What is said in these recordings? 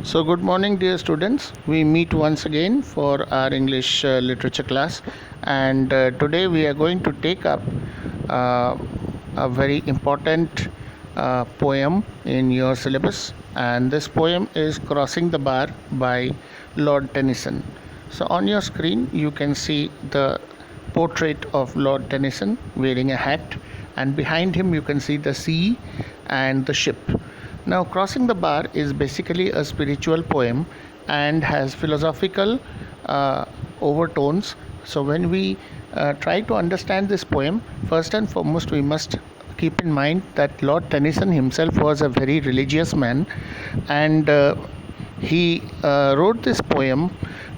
So, good morning, dear students. We meet once again for our English literature class, and today we are going to take up uh, a very important poem in your syllabus, and this poem is Crossing the Bar by Lord Tennyson. So, on your screen, you can see the portrait of Lord Tennyson wearing a hat, and behind him, you can see the sea and the ship. Now, Crossing the Bar is basically a spiritual poem and has philosophical uh, overtones. So, when we try to understand this poem, first and foremost, we must keep in mind that Lord Tennyson himself was a very religious man, and he wrote this poem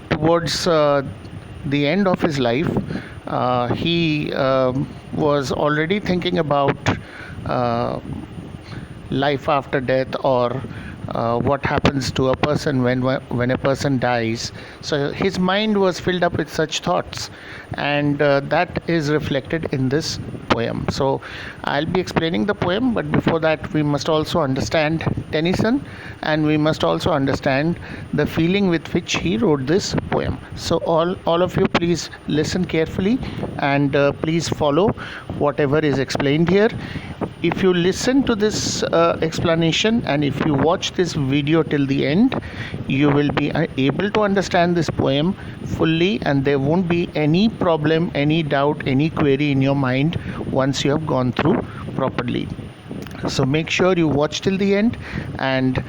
towards the end of his life. He was already thinking about uh, life after death, or what happens to a person when a person dies. So his mind was filled up with such thoughts, and that is reflected in this poem. So I'll be explaining the poem, but before that we must also understand Tennyson, and we must also understand the feeling with which he wrote this poem. So all of you, please listen carefully, and please follow whatever is explained here. If you listen to this explanation, and if you watch this video till the end, you will be able to understand this poem fully, and there won't be any problem, any doubt, any query in your mind once you have gone through properly. So make sure you watch till the end, and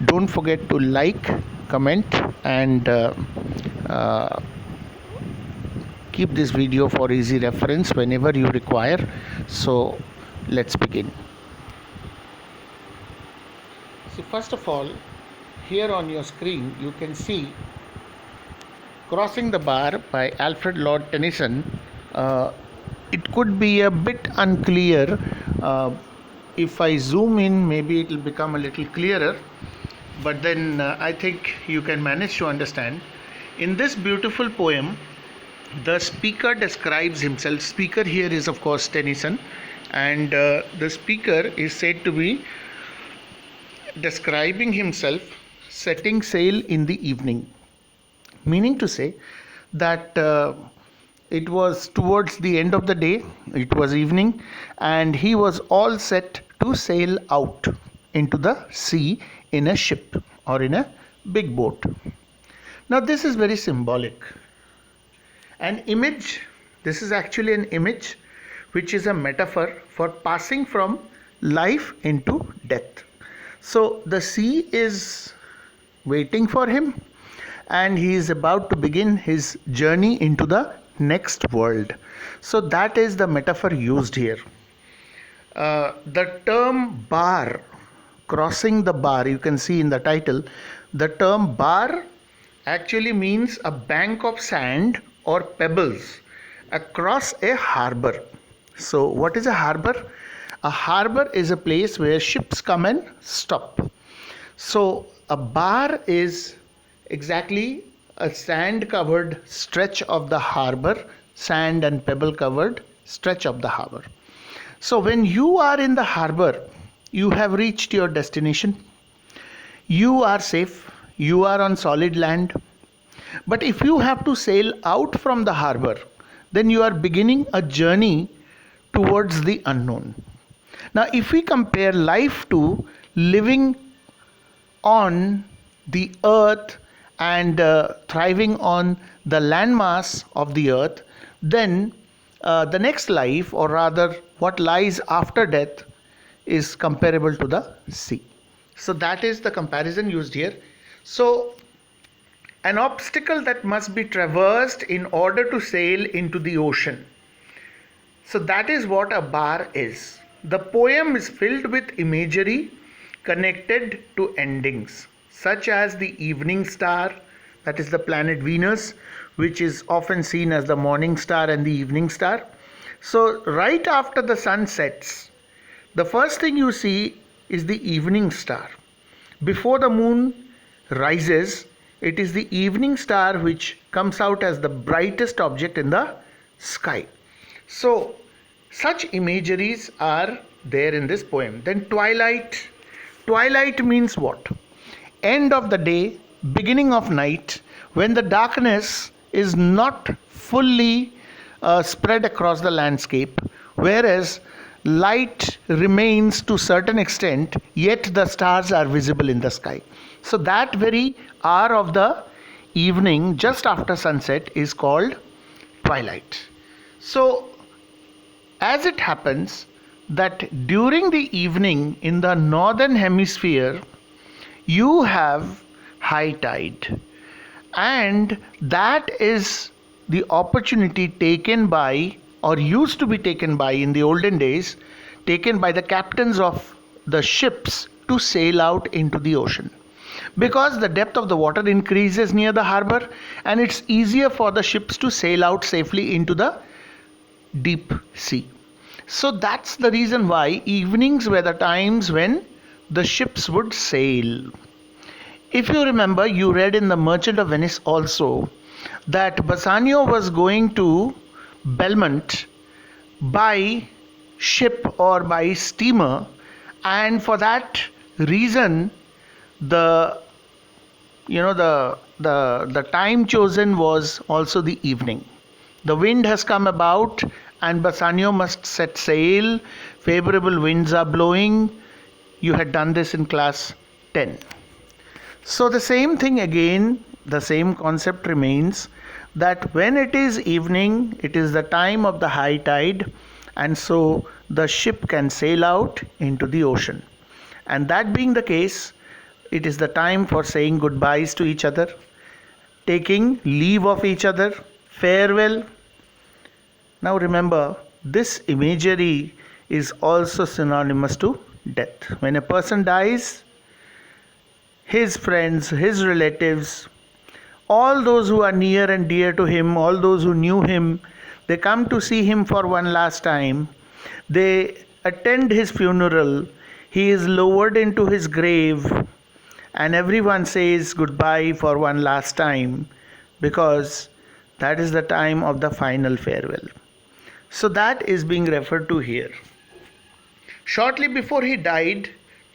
don't forget to like, comment, and uh, keep this video for easy reference whenever you require. So let's begin. So first of all, here on your screen you can see Crossing the Bar by Alfred Lord Tennyson. It could be a bit unclear. If I zoom in, maybe it will become a little clearer, but then I think you can manage to understand. In this beautiful poem, the speaker describes himself. Speaker here is, of course, Tennyson, and the speaker is said to be describing himself setting sail in the evening, meaning to say that it was towards the end of the day, it was evening, and he was all set to sail out into the sea in a ship or in a big boat. Now, this is very symbolic. An image, this is actually an image which is a metaphor for passing from life into death. So the sea is waiting for him, and he is about to begin his journey into the next world. So that is the metaphor used here. The term bar, crossing the bar, you can see in the title, the term bar actually means a bank of sand or pebbles across a harbor. So what is a harbor? A harbor is a place where ships come and stop. So a bar is exactly a sand covered stretch of the harbor, sand and pebble covered stretch of the harbor. So when you are in the harbor, you have reached your destination. You are safe. You are on solid land. But if you have to sail out from the harbor, then you are beginning a journey towards the unknown. Now, if we compare life to living on the earth and thriving on the landmass of the earth, then the next life, or rather what lies after death, is comparable to the sea. So that is the comparison used here. So an obstacle that must be traversed in order to sail into the ocean. So that is what a bar is. The poem is filled with imagery connected to endings, such as the evening star, that is the planet Venus, which is often seen as the morning star and the evening star. So right after the sun sets, the first thing you see is the evening star. Before the moon rises, it is the evening star which comes out as the brightest object in the sky. So such imageries are there in this poem. Then twilight. Twilight means what? end of the day, beginning of night, when the darkness is not fully spread across the landscape, whereas light remains to certain extent, yet the stars are visible in the sky. So that very hour of the evening, just after sunset, is called twilight. So as it happens that during the evening in the northern hemisphere, you have high tide, and that is the opportunity taken by, or used to be taken by in the olden days, taken by the captains of the ships to sail out into the ocean, because the depth of the water increases near the harbor and it's easier for the ships to sail out safely into the deep sea. So that's the reason why evenings were the times when the ships would sail. If you remember, you read in The Merchant of Venice also that Bassanio was going to Belmont by ship or by steamer, and for that reason the the time chosen was also the evening. The wind has come about and Bassanio must set sail. Favorable winds are blowing. You had done this in class 10. So the same thing again, the same concept remains, that when it is evening, it is the time of the high tide, and so the ship can sail out into the ocean. And that being the case, it is the time for saying goodbyes to each other, taking leave of each other, farewell. Now remember, this imagery is also synonymous to death. When a person dies, his friends, his relatives, all those who are near and dear to him, all those who knew him, they come to see him for one last time. They attend his funeral. He is lowered into his grave, and everyone says goodbye for one last time, because that is the time of the final farewell. So that is being referred to here. Shortly before he died,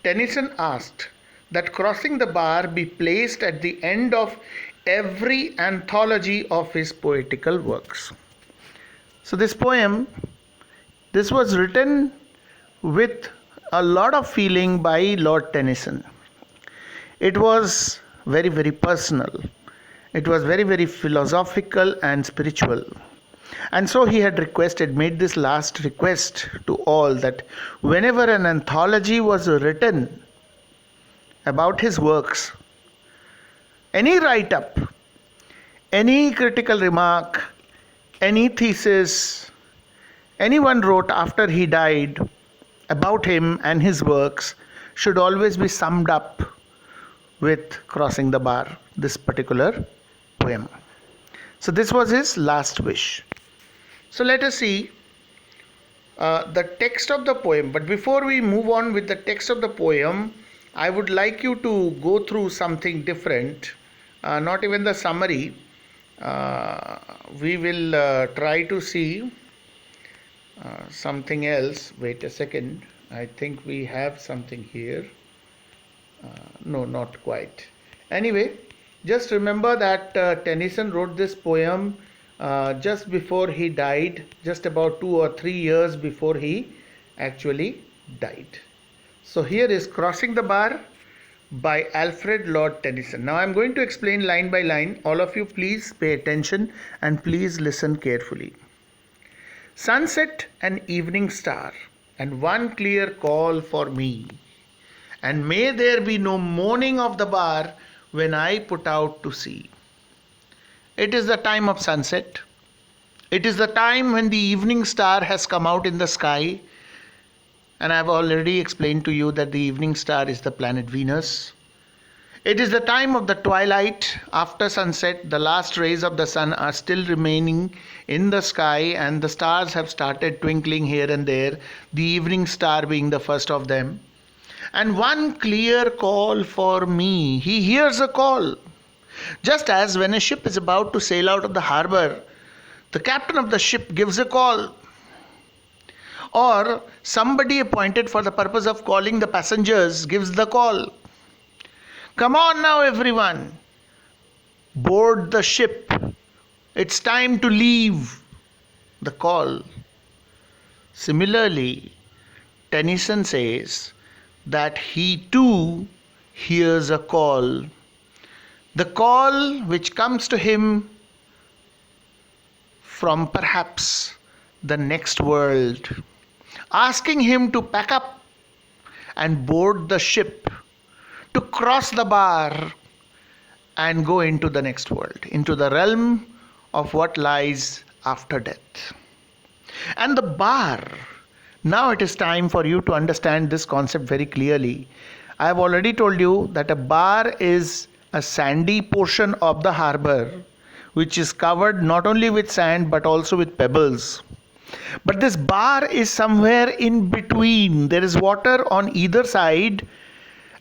Tennyson asked that crossing the bar be placed at the end of every anthology of his poetical works. So this poem, this was written with a lot of feeling by Lord Tennyson. It was very, very personal. It was very, very philosophical and spiritual. And so he had made this last request to all, that whenever an anthology was written about his works, any write-up, any critical remark, any thesis anyone wrote after he died about him and his works should always be summed up with Crossing the Bar, this particular poem. So this was his last wish. So let us see the text of the poem. But before we move on with the text of the poem, I would like you to go through something different, not even the summary. We will try to see something else. Wait a second. I think we have something here. No, not quite. Anyway, just remember that Tennyson wrote this poem just before he died, just about 2 or 3 years before he actually died. So here is Crossing the Bar by Alfred Lord Tennyson. Now I am going to explain line by line. All of you please pay attention and please listen carefully. Sunset and evening star, and one clear call for me, and may there be no moaning of the bar when I put out to sea. It is the time of sunset. It is the time when the evening star has come out in the sky. And I have already explained to you that the evening star is the planet Venus. It is the time of the twilight. After sunset, the last rays of the sun are still remaining in the sky and the stars have started twinkling here and there, the evening star being the first of them. And one clear call for me. He hears a call. Just as when a ship is about to sail out of the harbor, the captain of the ship gives a call, or somebody appointed for the purpose of calling the passengers gives the call. Come on now, everyone. Board the ship. It's time to leave. The call. Similarly, Tennyson says that he too hears a call. The call which comes to him from perhaps the next world, asking him to pack up and board the ship, to cross the bar and go into the next world, into the realm of what lies after death. And the bar, now it is time for you to understand this concept very clearly. I have already told you that a bar is a sandy portion of the harbor which is covered not only with sand but also with pebbles. But this bar is somewhere in between. There is water on either side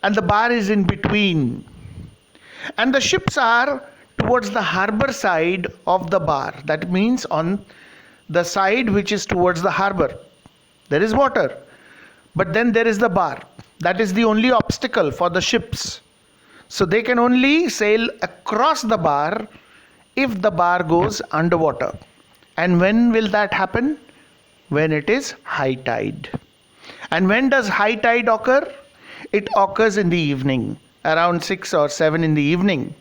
and the bar is in between. And the ships are towards the harbor side of the bar. That means on the side which is towards the harbor. There is water. But then there is the bar. That is the only obstacle for the ships. So they can only sail across the bar if the bar goes underwater. And when will that happen? When it is high tide. And when does high tide occur? It occurs in the evening, around 6 or 7 in the evening,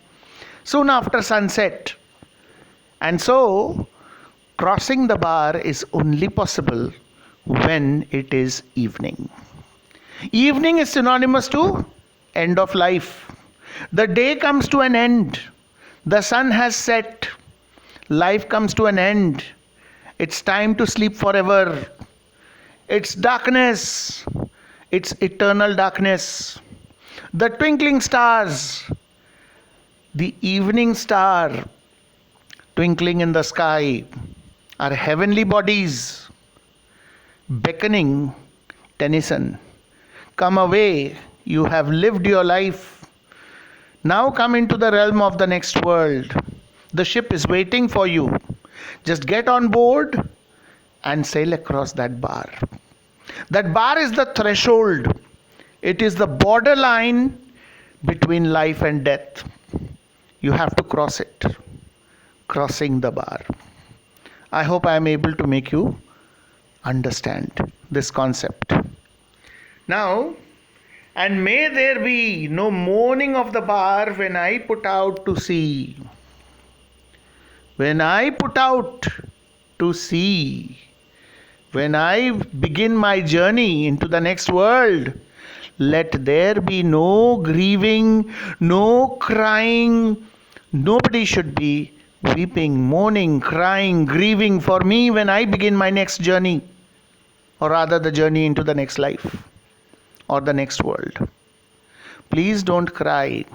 soon after sunset. And so, crossing the bar is only possible when it is evening. Evening is synonymous to end of life. The day comes to an end. The sun has set. Life comes to an end. It's time to sleep forever. It's darkness. It's eternal darkness. The twinkling stars, the evening star twinkling in the sky, are heavenly bodies beckoning Tennyson. Come away, you have lived your life. Now come into the realm of the next world. The ship is waiting for you. Just get on board and sail across that bar. That bar is the threshold. It is the borderline between life and death. You have to cross it. Crossing the bar. I hope I am able to make you understand this concept. Now, and may there be no moaning of the bar when I put out to sea. When I put out to sea. When I begin my journey into the next world, let there be no grieving, no crying. Nobody should be weeping, mourning, crying, grieving for me when I begin my next journey, or rather the journey into the next life or the next world. Please don't cry.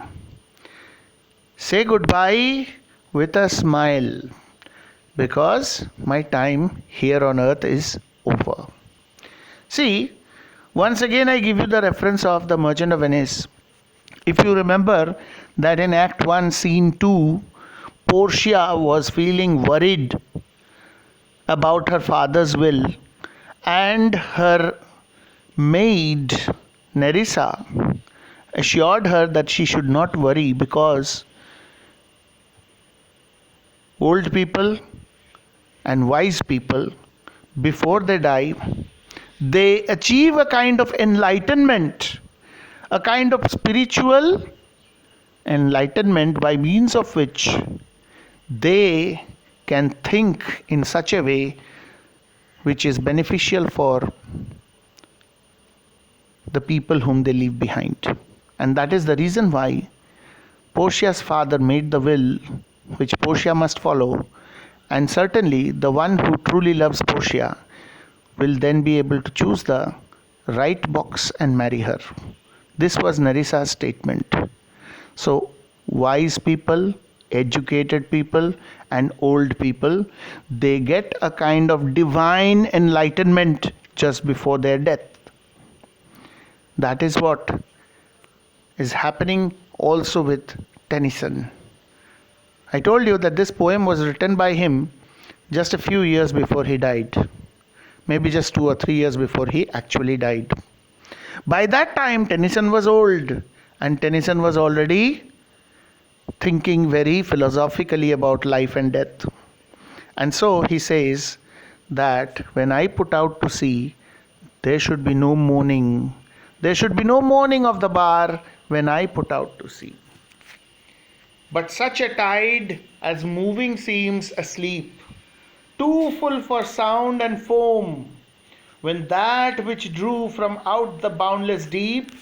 Say goodbye with a smile, because my time here on earth is over. See, once again I give you the reference of The Merchant of Venice. If you remember that in Act 1, Scene 2, Portia was feeling worried about her father's will, and her maid Nerissa assured her that she should not worry, because old people and wise people, before they die, they achieve a kind of enlightenment, a kind of spiritual enlightenment by means of which they can think in such a way which is beneficial for the people whom they leave behind. And that is the reason why Portia's father made the will which Portia must follow, and certainly the one who truly loves Portia will then be able to choose the right box and marry her. This was Nerissa's statement. So wise people, educated people and old people, they get a kind of divine enlightenment just before their death. That is what is happening also with Tennyson. I told you that this poem was written by him just a few years before he died. Maybe just 2 or 3 years before he actually died. By that time, Tennyson was old And Tennyson was already thinking very philosophically about life and death. And so he says that when I put out to sea, there should be no mourning. There should be no mourning of the bar when I put out to sea. But such a tide as moving seems asleep, too full for sound and foam, when that which drew from out the boundless deep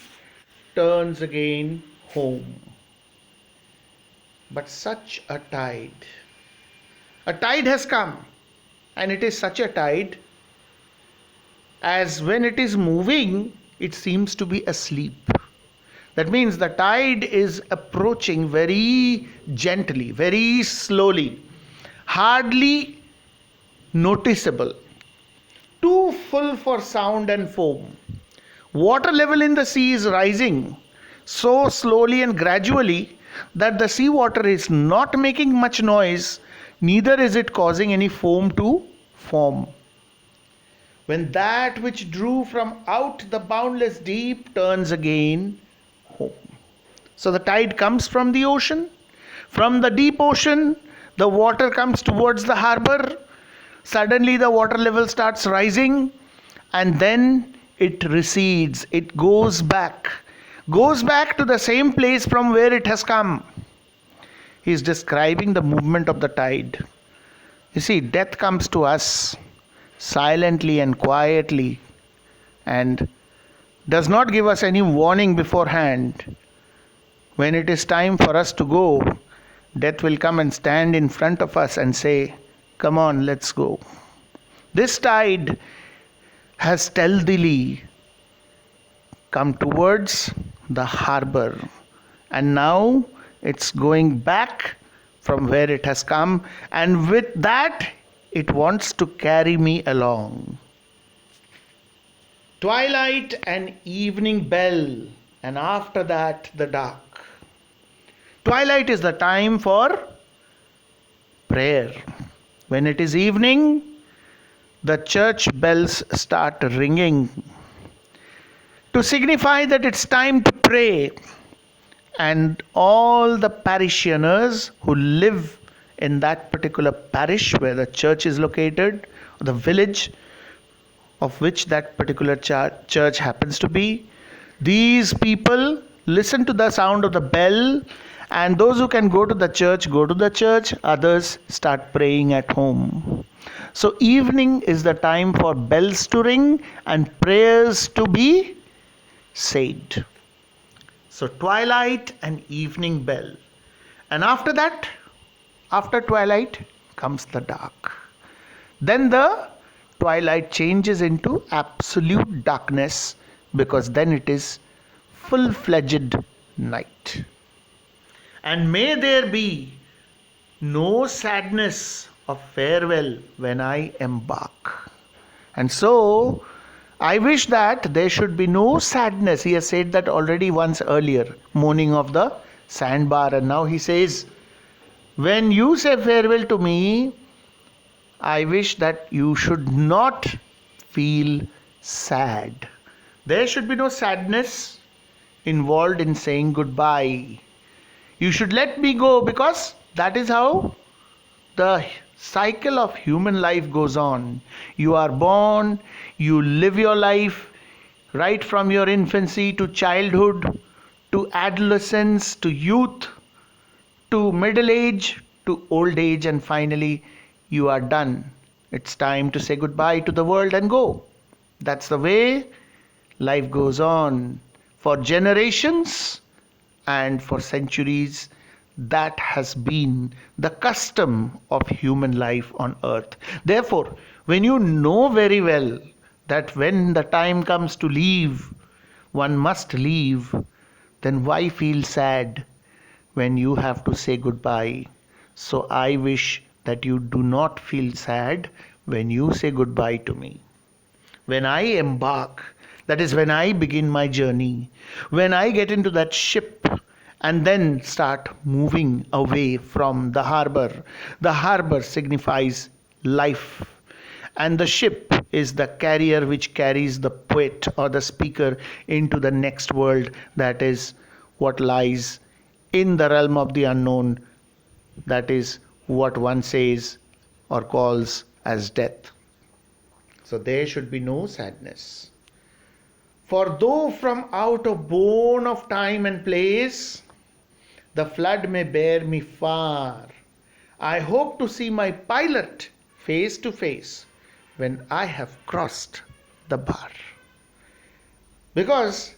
turns again home. But such a tide has come, and it is such a tide as when it is moving, it seems to be asleep. That means the tide is approaching very gently, very slowly, hardly noticeable, too full for sound and foam. Water level in the sea is rising so slowly and gradually that the sea water is not making much noise, neither is it causing any foam to form. When that which drew from out the boundless deep turns again home. So the tide comes from the ocean. From the deep ocean, the water comes towards the harbor. Suddenly the water level starts rising, and then it recedes. It goes back to the same place from where it has come. He is describing the movement of the tide. You see, death comes to us silently and quietly and does not give us any warning beforehand. When it is time for us to go, death will come and stand in front of us and say, "Come on, let's go." This tide has stealthily come towards the harbor, and now it's going back from where it has come, and with that it wants to carry me along. Twilight and evening bell, and after that the dark. Twilight is the time for prayer. When it is evening, the church bells start ringing to signify that it's time to pray. And all the parishioners who live in that particular parish where the church is located, or the village of which that particular church happens to be, these people listen to the sound of the bell, and those who can go to the church go to the church, others start praying at home. So evening is the time for bells to ring and prayers to be said. So twilight and evening bell. And after that, after twilight comes the dark. Then the twilight changes into absolute darkness, because then it is full-fledged night. And may there be no sadness of farewell when I embark. And so I wish that there should be no sadness. He has said that already once earlier, mourning of the sandbar. And now he says, when you say farewell to me, I wish that you should not feel sad. There should be no sadness involved in saying goodbye. You should let me go, because that is how the cycle of human life goes on. You are born, you live your life right from your infancy to childhood, to adolescence, to youth, to middle age, to old age, and finally you are done. It's time to say goodbye to the world and go. That's the way life goes on. For generations and for centuries, that has been the custom of human life on earth. Therefore, when you know very well that when the time comes to leave, one must leave, then why feel sad when you have to say goodbye? So I wish that you do not feel sad when you say goodbye to me. When I embark, that is when I begin my journey, when I get into that ship and then start moving away from the harbor. The harbor signifies life, and the ship is the carrier which carries the poet or the speaker into the next world, that is what lies in the realm of the unknown, that is what one says or calls as death. So there should be no sadness. For though from out of bone of time and place, the flood may bear me far, I hope to see my pilot face to face when I have crossed the bar. Because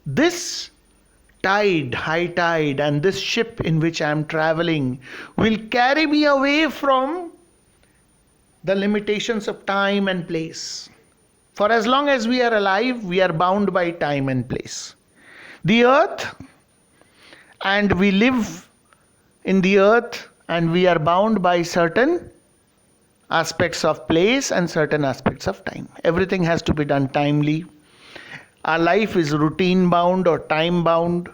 this tide, high tide, and this ship in which I am traveling will carry me away from the limitations of time and place. For as long as we are alive, we are bound by time and place. The earth, and we live in the earth, and we are bound by certain aspects of place and certain aspects of time. Everything has to be done timely. Our life is routine bound or time bound.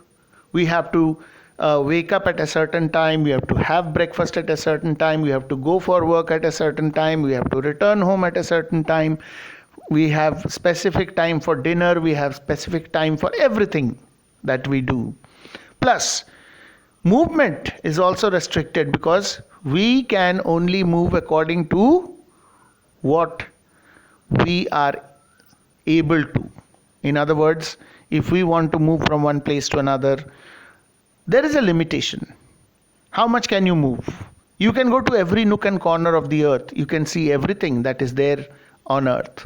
We have to wake up at a certain time, we have to have breakfast at a certain time, we have to go for work at a certain time, we have to return home at a certain time, we have specific time for dinner, we have specific time for everything that we do. Plus, movement is also restricted because we can only move according to what we are able to. In other words, if we want to move from one place to another, there is a limitation. How much can you move? You can go to every nook and corner of the earth. You can see everything that is there on earth.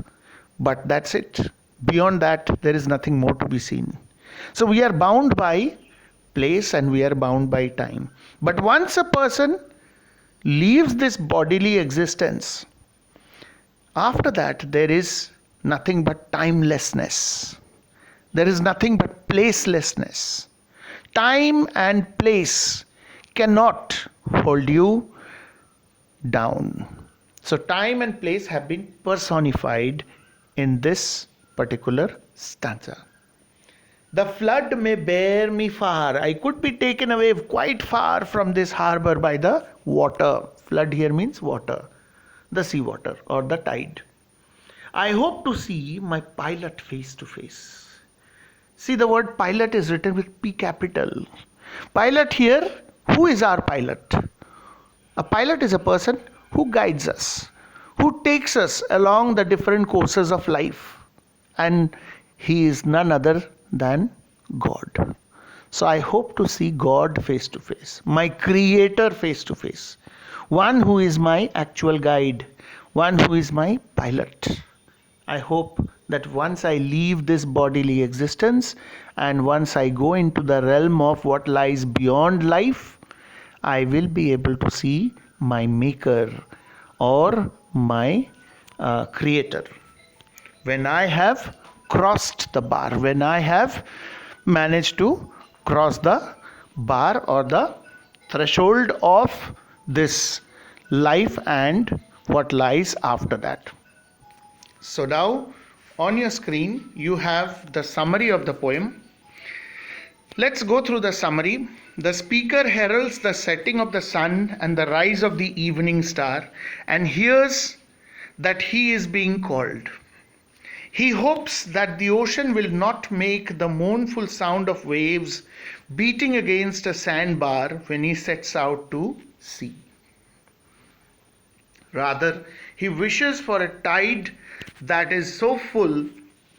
But that's it. Beyond that, there is nothing more to be seen. So we are bound by place and we are bound by time. But once a person leaves this bodily existence, after that there is nothing but timelessness. There is nothing but placelessness. Time and place cannot hold you down. So time and place have been personified in this particular stanza. The flood may bear me far. I could be taken away quite far from this harbor by the water. Flood here means water, the sea water or the tide. I hope to see my pilot face to face. See, the word pilot is written with P capital. Pilot here, who is our pilot? A pilot is a person who guides us, who takes us along the different courses of life. And he is none other than God. So I hope to see God face to face, my Creator face to face, one who is my actual guide, one who is my pilot. I hope that once I leave this bodily existence and once I go into the realm of what lies beyond life, I will be able to see my Maker or my Creator. When I have crossed the bar, when I have managed to cross the bar or the threshold of this life and what lies after that. So now on your screen you have the summary of the poem. Let's go through the summary. The speaker heralds the setting of the sun and the rise of the evening star and hears that he is being called. He hopes that the ocean will not make the mournful sound of waves beating against a sandbar when he sets out to sea. Rather, he wishes for a tide that is so full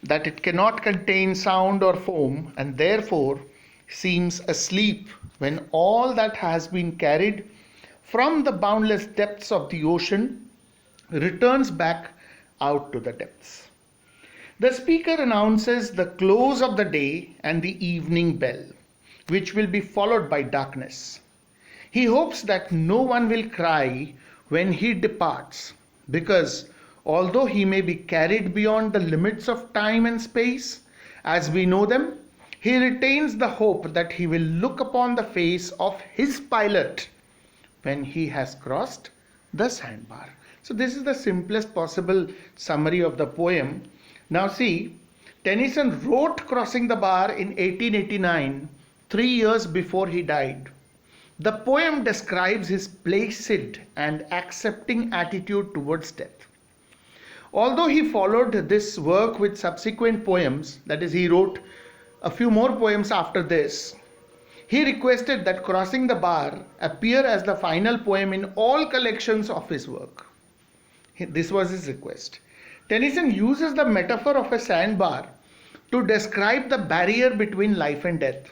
that it cannot contain sound or foam and therefore seems asleep when all that has been carried from the boundless depths of the ocean returns back out to the depths. The speaker announces the close of the day and the evening bell, which will be followed by darkness. He hopes that no one will cry when he departs, because although he may be carried beyond the limits of time and space as we know them, he retains the hope that he will look upon the face of his pilot when he has crossed the sandbar. So this is the simplest possible summary of the poem. Now see, Tennyson wrote Crossing the Bar in 1889, 3 years before he died. The poem describes his placid and accepting attitude towards death. Although he followed this work with subsequent poems, that is, he wrote a few more poems after this, He requested that Crossing the Bar appear as the final poem in all collections of his work. This was his request. Tennyson uses the metaphor of a sandbar to describe the barrier between life and death.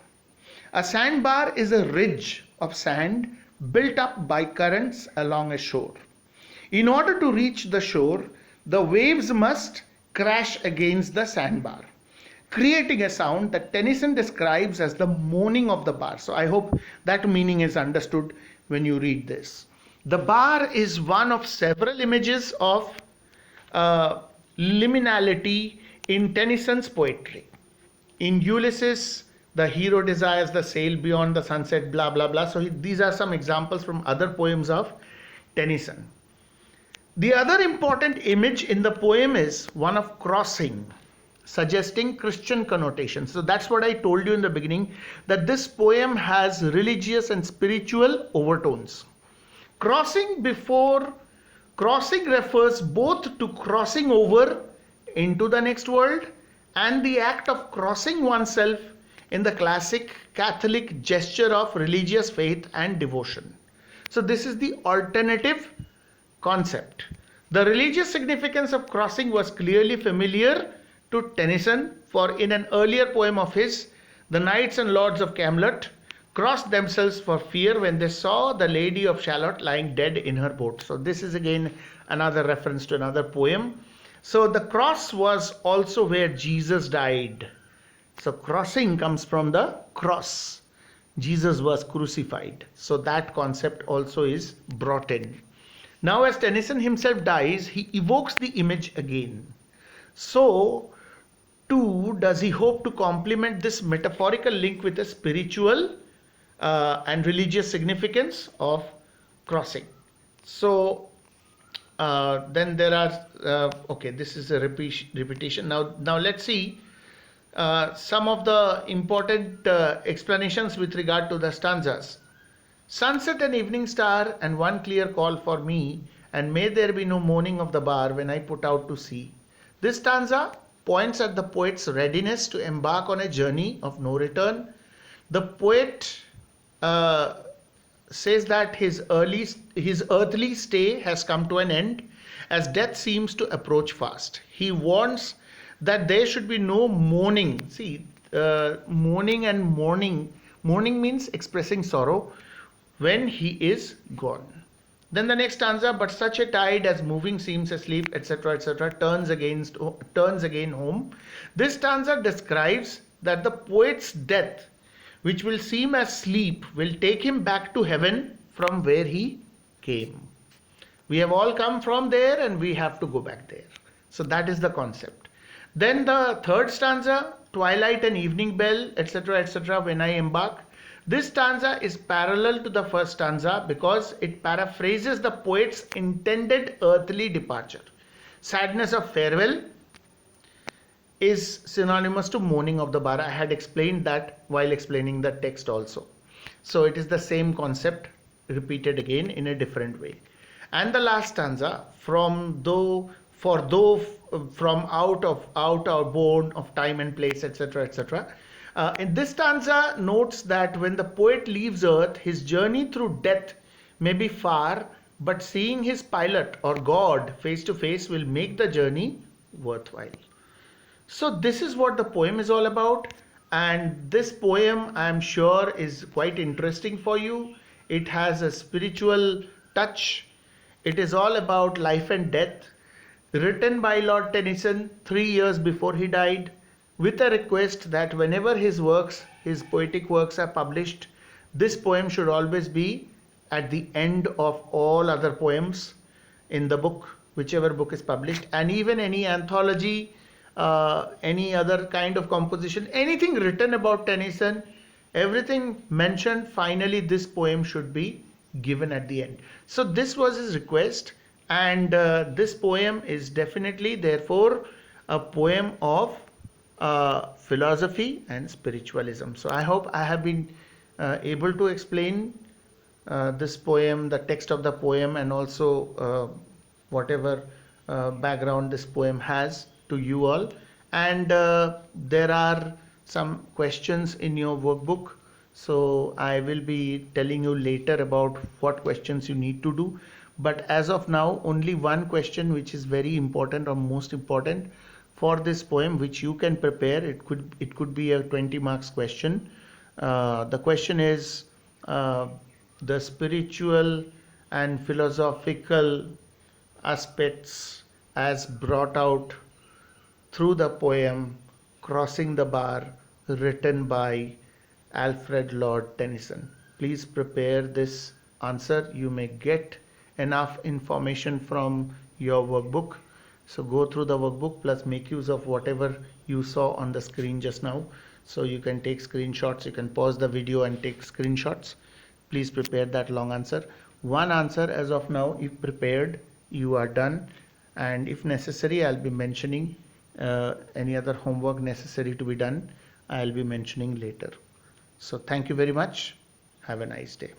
A sandbar is a ridge of sand built up by currents along a shore. In order to reach the shore, the waves must crash against the sandbar, creating a sound that Tennyson describes as the moaning of the bar. So I hope that meaning is understood when you read this. The bar is one of several images of liminality in Tennyson's poetry. In Ulysses, the hero desires the sail beyond the sunset, blah blah blah. So these are some examples from other poems of Tennyson. The other important image in the poem is one of crossing, suggesting Christian connotations. So that's what I told you in the beginning, that this poem has religious and spiritual overtones. Crossing refers both to crossing over into the next world and the act of crossing oneself in the classic Catholic gesture of religious faith and devotion. So this is the alternative concept. The religious significance of crossing was clearly familiar to Tennyson, for in an earlier poem of his, the knights and lords of Camelot crossed themselves for fear when they saw the Lady of Shalott lying dead in her boat. So this is again another reference to another poem. So the cross was also where Jesus died. So crossing comes from the cross. Jesus was crucified. So that concept also is brought in. Now as Tennyson himself dies, he evokes the image again. So too does he hope to complement this metaphorical link with a spiritual and religious significance of crossing. So then there are, okay, this is a repetition. Now let's see some of the important explanations with regard to the stanzas. Sunset and evening star and one clear call for me, and may there be no moaning of the bar when I put out to sea. This stanza points at the poet's readiness to embark on a journey of no return. The poet says that his earthly stay has come to an end as death seems to approach fast. He warns that there should be no mourning. See, mourning and mourning. Mourning means expressing sorrow when he is gone. Then the next stanza, but such a tide as moving seems asleep, etc., turns again home. This stanza describes that the poet's death, which will seem as sleep, will take him back to heaven from where he came. We have all come from there and we have to go back there. So that is the concept. Then the third stanza, twilight and evening bell, etc., when I embark. This stanza is parallel to the first stanza because it paraphrases the poet's intended earthly departure. Sadness of farewell is synonymous to mourning of the bar. I had explained that while explaining the text also. So it is the same concept repeated again in a different way. And the last stanza, from out or born of time and place, etc. In this stanza notes that when the poet leaves earth, his journey through death may be far, but seeing his pilot or God face to face will make the journey worthwhile. So this is what the poem is all about, and this poem I am sure is quite interesting for you. It has a spiritual touch. It is all about life and death, written by Lord Tennyson 3 years before he died, with a request that whenever his poetic works are published, this poem should always be at the end of all other poems in the book, whichever book is published, and even any anthology, any other kind of composition, anything written about Tennyson, everything mentioned, finally this poem should be given at the end. So this was his request, and this poem is definitely therefore a poem of philosophy and spiritualism. So I hope I have been able to explain this poem, the text of the poem, and also whatever background this poem has to you all. And there are some questions in your workbook. So I will be telling you later about what questions you need to do. But as of now, only one question which is very important or most important for this poem, which you can prepare. It could be a 20 marks question. The question is uh, the spiritual and philosophical aspects as brought out through the poem Crossing the Bar, written by Alfred Lord Tennyson. Please prepare this answer. You may get enough information from your workbook. So go through the workbook plus make use of whatever you saw on the screen just now. So you can take screenshots, you can pause the video and take screenshots. Please prepare that long answer. One answer as of now, if prepared, you are done. And if necessary, I'll be mentioning any other homework necessary to be done. I'll be mentioning later. So thank you very much. Have a nice day.